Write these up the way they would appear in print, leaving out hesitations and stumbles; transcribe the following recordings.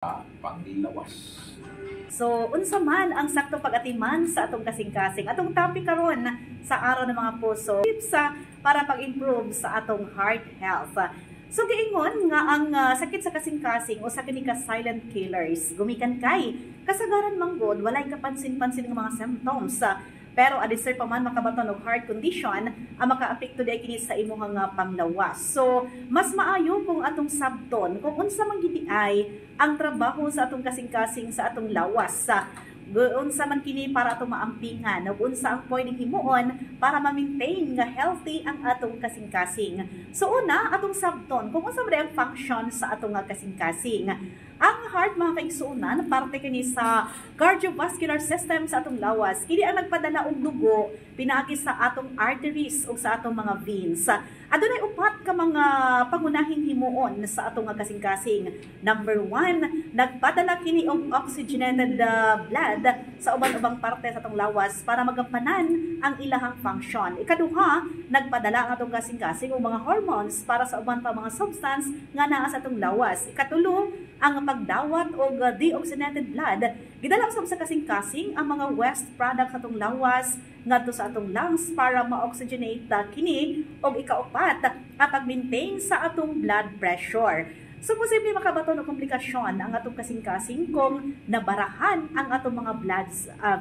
Panglawas. So, unsa man ang saktong pag-atiman sa atong kasing-kasing. Atong topic karon sa araw ng mga puso, tips para pag-improve sa atong heart health. So, giingon nga ang sakit sa kasing-kasing o sa kini ka silent killers, gumikan kay kasagaran manggod, walay kapansin-pansin ng mga symptoms. Pero adisir pa man makabaton og heart condition, ang makaapekto di kini sa imong panglawas. So, mas maayo kung atong sabton kung unsa man gid ay ang trabaho sa atong kasing-kasing sa atong lawas. Unsa man kini para atong maampingan, ug unsa ang pwedeng himuon para ma-maintain nga healthy ang atong kasing-kasing. So una, atong sabton kung unsa man ang function sa atong kasing-kasing. Ang heart, mga kaigsuunan, parte kini sa cardiovascular system sa atong lawas. Kini ang nagpadala og dugo pinaagi sa atong arteries o sa atong mga veins. Adunay upat ka mga pangunahing himuon sa atong kasing-kasing. Number 1, nagpadala kini og oxygenated blood sa ubang-ubang parte sa atong lawas para magampanan ang ilahang function. Ikaduha, nagpadala ang atong kasing-kasing og mga hormones para sa uban pa mga substance nga naa sa atong lawas. Ikatulo, ang pagdawat og deoxygenated blood gidala sa kasing-kasing ang mga waste products atong lawas ngadto sa atong lungs para ma-oxygenate kini, og ikaapat ang pag-maintain sa atong blood pressure. So, posible makabaton og komplikasyon ang atong kasing-kasing kung nabarahan ang atong mga blood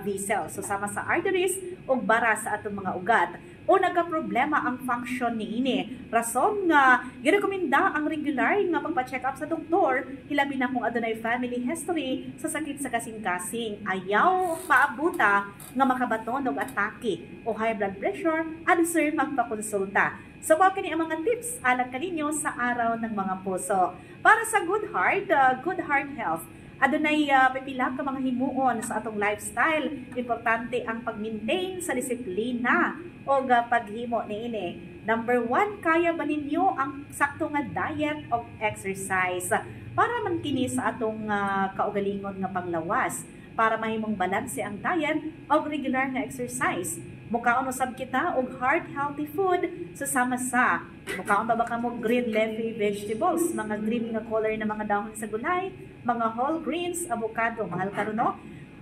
vessels. So, sama sa arteries o bara sa atong mga ugat. O nagka-problema ang function niini. Rason nga, girekomenda ang regular nga pagpa-check up sa doktor, hilabi na kung adunay family history sa sakit sa kasing-kasing. Ayaw paabuta nga makabaton og atake o high blood pressure, adisir magpakonsulta. So, mao kini ang mga tips alang kaninyo sa araw ng mga puso. Para sa good heart health, adunay pipila ka mga himuon sa atong lifestyle. Importante ang pag-maintain sa disiplina o paghimo niini. Number 1, kaya ba ninyo ang sakto nga diet o exercise para man kini sa atong kaugalingon nga panglawas, para mahimong balanse ang diet o regular nga exercise. Mukaon usab kita og heart healthy food susama sa mukaon ba ka mo green leafy vegetables, mga green nga color na mga dahon sa gulay, mga whole grains, avocado, mahal karon no?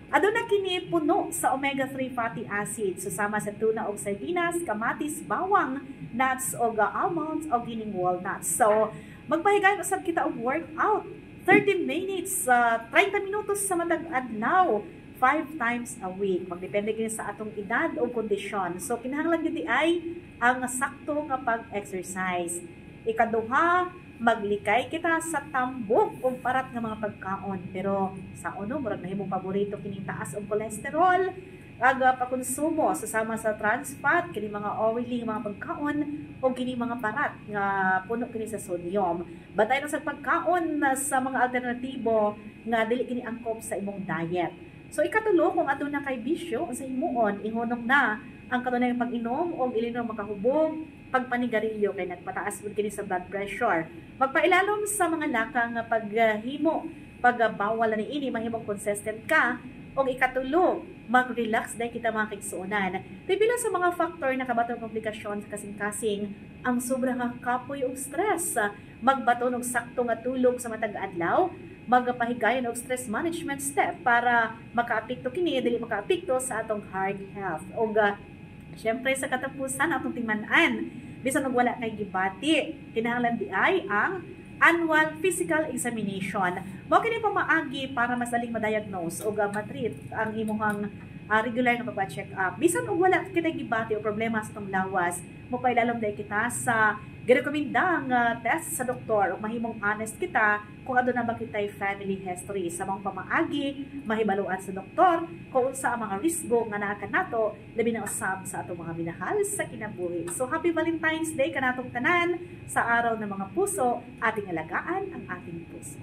Aduna kini puno sa omega-3 fatty acids susama sa tuna og sardinas, kamatis, bawang, nuts og almonds o gining walnuts. So magpahigayon usab kita og workout 30 minutes, 30 minutos sa matag adlaw, 5 times a week. Magdepende kini sa atong edad o kondisyon. So, kinahanglan gid ay ang sakto nga pag-exercise. Ikaduha, maglikay kita sa tambok o parat nga mga pagkaon. Pero sa uno, murag nahimong paborito kining taas og cholesterol, pakonsumo susama sa trans fat, kini mga oily mga pagkaon o kini mga parat nga puno kini sa sodium. Batay na sa pagkaon sa mga alternatibo nga dili kini angkop sa imong diet. So, ikatulo, kung ato na kay bisyo sa himuon, ihunong na ang kanunay pag-inom o ilinom makahubog, pagpanigarilyo kay nagpataas mo kini sa blood pressure. Magpailalom sa mga lakang paghimo, pagbawal ni ini, mahimong consistent ka. O ikatulo, mag-relax dahil kita mga kaigsuunan. Pipila sa mga factor na kabatong komplikasyon sa kasing-kasing, ang sobrang kapoy o stress, magbaton og sakto nga tulog sa matag adlaw, magpahigayon og stress management step para makaapekto kini dili makaapekto sa atong heart health. Og syempre sa katapusan atong timan-an, bisan og wala kay gibati, kinahanglan di ay ang annual physical examination. Mao kini pamaagi para mas daling ma-diagnose o ma-treat ang imong regular nga pagpa-check up. Bisan og wala kita gibati o problema sa tong lawas, mo pailalom dai kita sa girekomendang test sa doktor o mahimong honest kita kung ano na ba kita'y family history. Sa mga pamaagi, mahibaluan sa doktor kung sa mga risgo nga naa kanato labi na usab sa atong mga minahal sa kinabuhi. So, happy Valentine's Day kanatong tanan sa araw ng mga puso, ating alagaan ang ating puso.